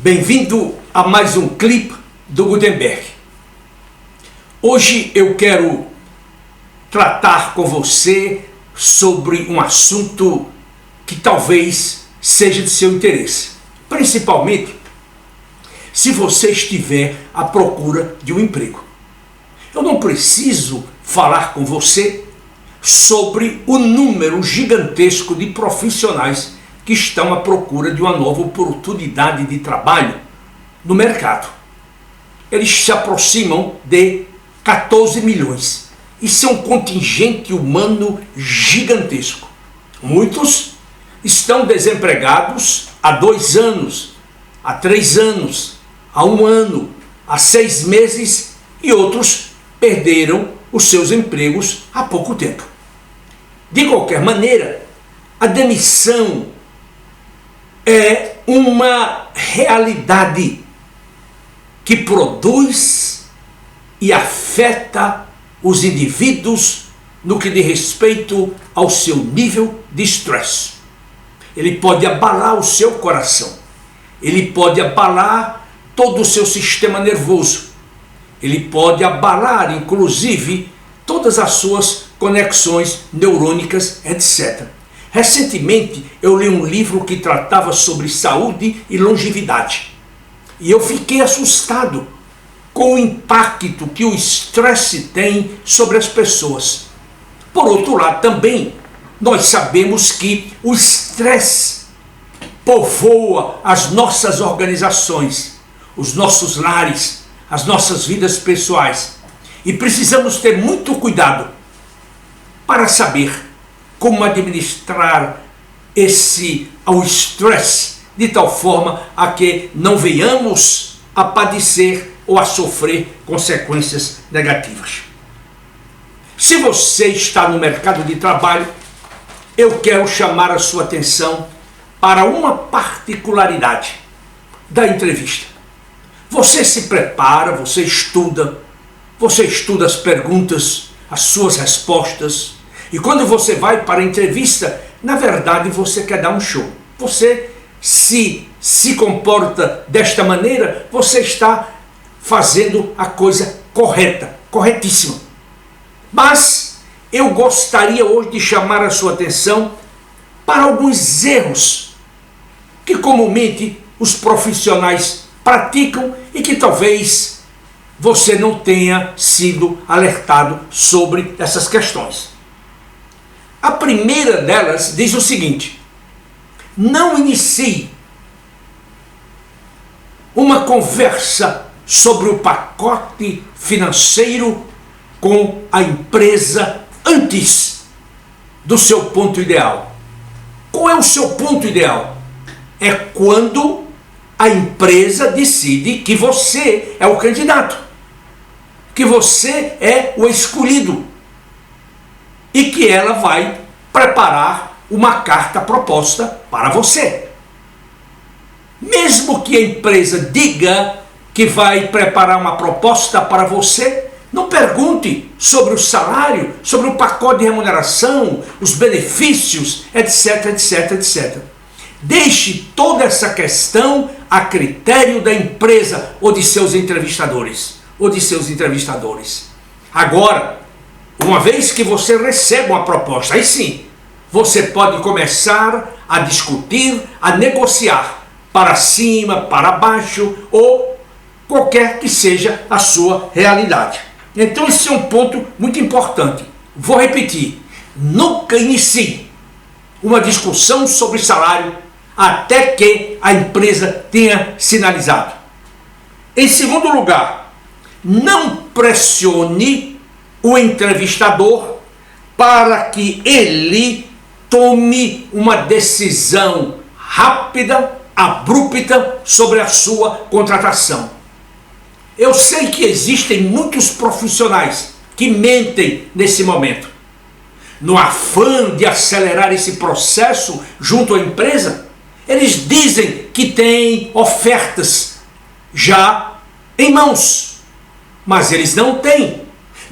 Bem-vindo a mais um clipe do Gutenberg. Hoje eu quero tratar com você sobre um assunto que talvez seja de seu interesse, principalmente se você estiver à procura de um emprego. Eu não preciso falar com você sobre o número gigantesco de profissionais que estão à procura de uma nova oportunidade de trabalho no mercado. Eles se aproximam de 14 milhões. Isso é um contingente humano gigantesco. Muitos estão desempregados há 2 anos, há 3 anos, há 1 ano, há 6 meses e outros perderam os seus empregos há pouco tempo. De qualquer maneira, a demissão é uma realidade que produz e afeta os indivíduos no que diz respeito ao seu nível de estresse. Ele pode abalar o seu coração, ele pode abalar todo o seu sistema nervoso, ele pode abalar inclusive todas as suas conexões neurônicas, etc. Recentemente eu li um livro que tratava sobre saúde e longevidade. E eu fiquei assustado com o impacto que o estresse tem sobre as pessoas. Por outro lado também, nós sabemos que o estresse povoa as nossas organizações, os nossos lares, as nossas vidas pessoais. E precisamos ter muito cuidado para saber como administrar o estresse de tal forma a que não venhamos a padecer ou a sofrer consequências negativas. Se você está no mercado de trabalho, eu quero chamar a sua atenção para uma particularidade da entrevista. Você se prepara, você estuda as perguntas, as suas respostas, e quando você vai para a entrevista, na verdade você quer dar um show. Você se comporta desta maneira, você está fazendo a coisa correta, corretíssima. Mas eu gostaria hoje de chamar a sua atenção para alguns erros que comumente os profissionais praticam e que talvez você não tenha sido alertado sobre essas questões. A primeira delas diz o seguinte: não inicie uma conversa sobre o pacote financeiro com a empresa antes do seu ponto ideal. Qual é o seu ponto ideal? É quando a empresa decide que você é o candidato, que você é o escolhido e que ela vai preparar uma carta proposta para você. Mesmo que a empresa diga que vai preparar uma proposta para você, não pergunte sobre o salário, sobre o pacote de remuneração, os benefícios, etc, etc, etc. Deixe toda essa questão a critério da empresa ou de seus entrevistadores. Agora, uma vez que você recebe uma proposta, aí sim, você pode começar a discutir, a negociar para cima, para baixo ou qualquer que seja a sua realidade. Então esse é um ponto muito importante. Vou repetir, nunca inicie uma discussão sobre salário até que a empresa tenha sinalizado. Em segundo lugar, não pressione o entrevistador para que ele tome uma decisão rápida, abrupta sobre a sua contratação. Eu sei que existem muitos profissionais que mentem nesse momento. No afã de acelerar esse processo junto à empresa, eles dizem que têm ofertas já em mãos, mas eles não têm.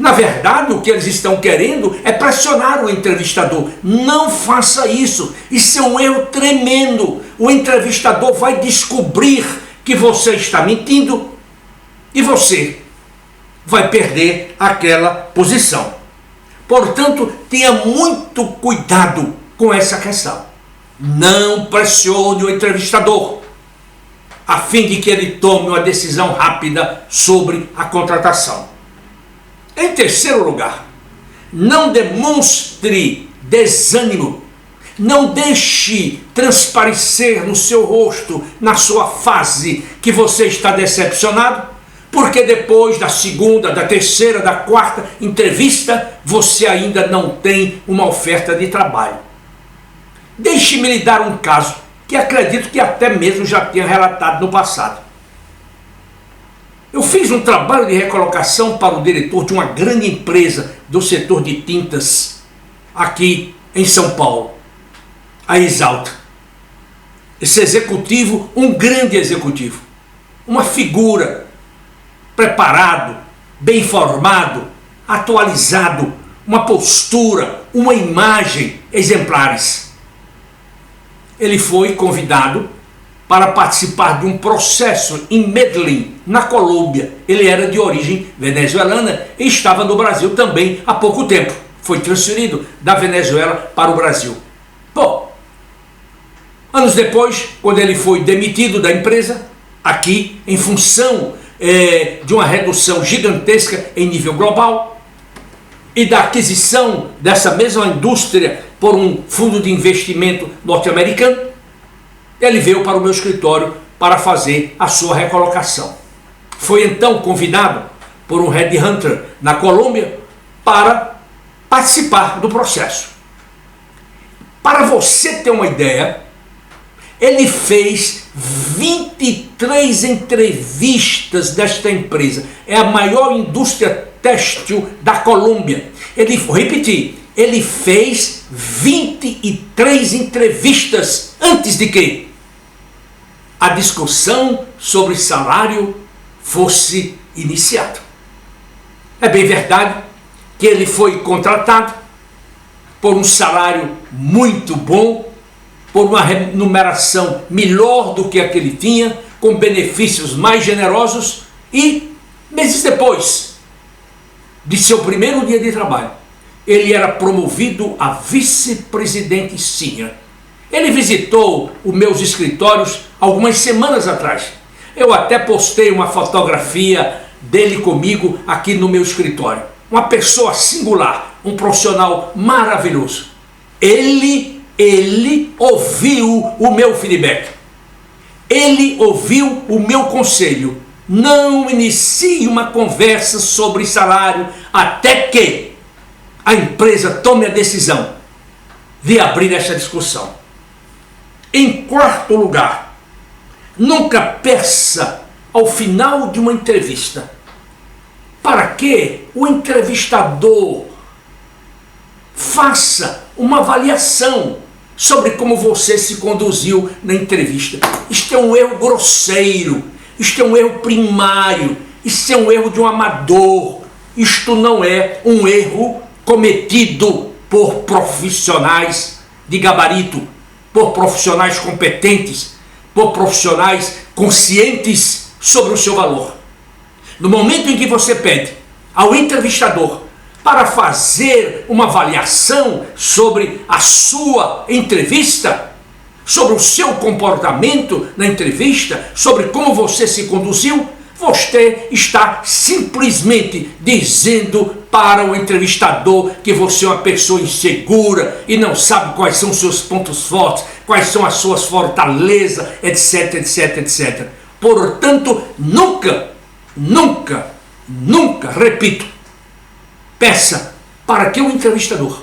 Na verdade, o que eles estão querendo é pressionar o entrevistador. Não faça isso. Isso é um erro tremendo. O entrevistador vai descobrir que que você está mentindo e você vai perder aquela posição. Portanto, tenha muito cuidado com essa questão. Não pressione o entrevistador a fim de que ele tome uma decisão rápida sobre a contratação. Em terceiro lugar, não demonstre desânimo. Não deixe transparecer no seu rosto, na sua face, que você está decepcionado, porque depois da segunda, da terceira, da quarta entrevista, você ainda não tem uma oferta de trabalho. Deixe-me lhe dar um caso que acredito que até mesmo já tinha relatado no passado. Eu fiz um trabalho de recolocação para o diretor de uma grande empresa do setor de tintas aqui em São Paulo, a Exalta. Esse executivo, um grande executivo, uma figura, preparado, bem informado, atualizado, uma postura, uma imagem exemplares. Ele foi convidado para participar de um processo em Medellín, na Colômbia. Ele era de origem venezuelana e estava no Brasil também há pouco tempo. Foi transferido da Venezuela para o Brasil. Bom, anos depois, quando ele foi demitido da empresa, aqui, em função de uma redução gigantesca em nível global e da aquisição dessa mesma indústria por um fundo de investimento norte-americano, ele veio para o meu escritório para fazer a sua recolocação. Foi então convidado por um headhunter na Colômbia para participar do processo. Para você ter uma ideia, ele fez 23 entrevistas desta empresa. É a maior indústria têxtil da Colômbia. Ele fez 23 entrevistas antes de que a discussão sobre salário fosse iniciada. É bem verdade que ele foi contratado por um salário muito bom, por uma remuneração melhor do que a que ele tinha, com benefícios mais generosos, e meses depois de seu primeiro dia de trabalho, ele era promovido a vice-presidente sênior. Ele visitou os meus escritórios algumas semanas atrás. Eu até postei uma fotografia dele comigo aqui no meu escritório. Uma pessoa singular, um profissional maravilhoso. Ele ouviu o meu feedback. Ele ouviu o meu conselho. Não inicie uma conversa sobre salário até que a empresa tome a decisão de abrir essa discussão. Em quarto lugar, nunca peça ao final de uma entrevista para que o entrevistador faça uma avaliação sobre como você se conduziu na entrevista. Isto é um erro grosseiro, isto é um erro primário, isto é um erro de um amador, isto não é um erro cometido por profissionais de gabarito, por profissionais competentes, por profissionais conscientes sobre o seu valor. No momento em que você pede ao entrevistador para fazer uma avaliação sobre a sua entrevista, sobre o seu comportamento na entrevista, sobre como você se conduziu, você está simplesmente dizendo para o entrevistador que você é uma pessoa insegura e não sabe quais são os seus pontos fortes, quais são as suas fortalezas, etc, etc, etc. Portanto, nunca, repito, peça para que o entrevistador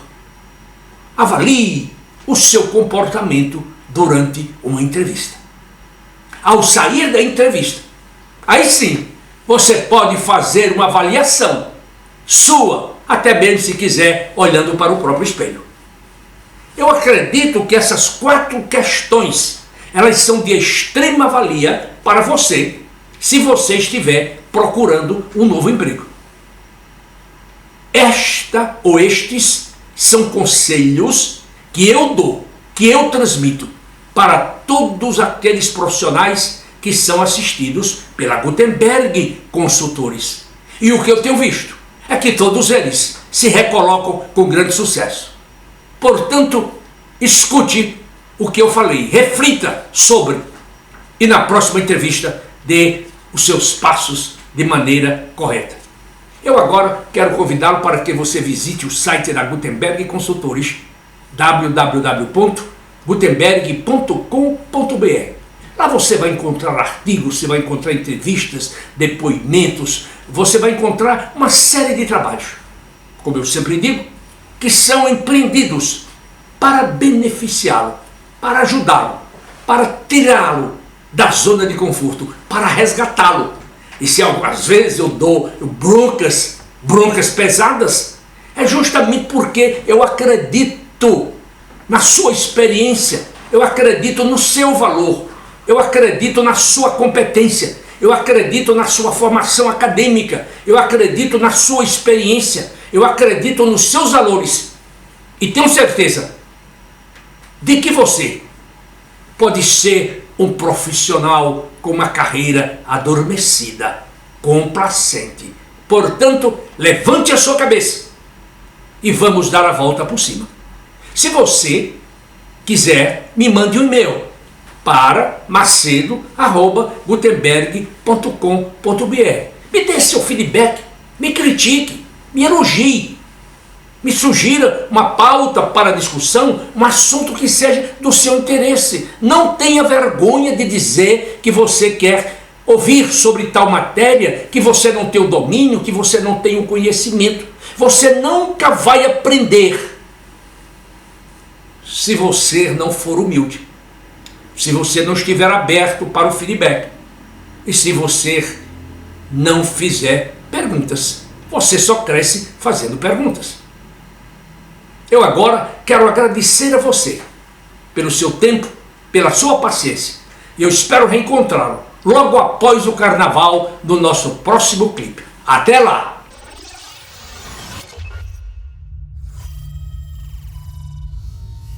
avalie o seu comportamento durante uma entrevista. Ao sair da entrevista, aí sim, você pode fazer uma avaliação sua, até mesmo se quiser, olhando para o próprio espelho. Eu acredito que essas 4 questões, elas são de extrema valia para você, se você estiver procurando um novo emprego. Estes são conselhos que eu dou, que eu transmito para todos aqueles profissionais que que são assistidos pela Gutenberg Consultores. E o que eu tenho visto é que todos eles se recolocam com grande sucesso. Portanto, escute o que eu falei, reflita sobre e na próxima entrevista dê os seus passos de maneira correta. Eu agora quero convidá-lo para que você visite o site da Gutenberg Consultores, www.gutenberg.com.br. Lá você vai encontrar artigos, você vai encontrar entrevistas, depoimentos, você vai encontrar uma série de trabalhos, como eu sempre digo, que são empreendidos para beneficiá-lo, para ajudá-lo, para tirá-lo da zona de conforto, para resgatá-lo. E se às vezes eu dou broncas pesadas, é justamente porque eu acredito na sua experiência, eu acredito no seu valor, eu acredito na sua competência, eu acredito na sua formação acadêmica, eu acredito na sua experiência, eu acredito nos seus valores. E tenho certeza de que você pode ser um profissional com uma carreira adormecida, complacente. Portanto, levante a sua cabeça e vamos dar a volta por cima. Se você quiser, me mande um e-mail para macedo@gutenberg.com.br. Me dê seu feedback, me critique, me elogie, me sugira uma pauta para discussão, um assunto que seja do seu interesse. Não tenha vergonha de dizer que você quer ouvir sobre tal matéria, que você não tem o domínio, que você não tem o conhecimento. Você nunca vai aprender se você não for humilde, se você não estiver aberto para o feedback e se você não fizer perguntas. Você só cresce fazendo perguntas. Eu agora quero agradecer a você pelo seu tempo, pela sua paciência. E eu espero reencontrá-lo logo após o carnaval no nosso próximo clipe. Até lá!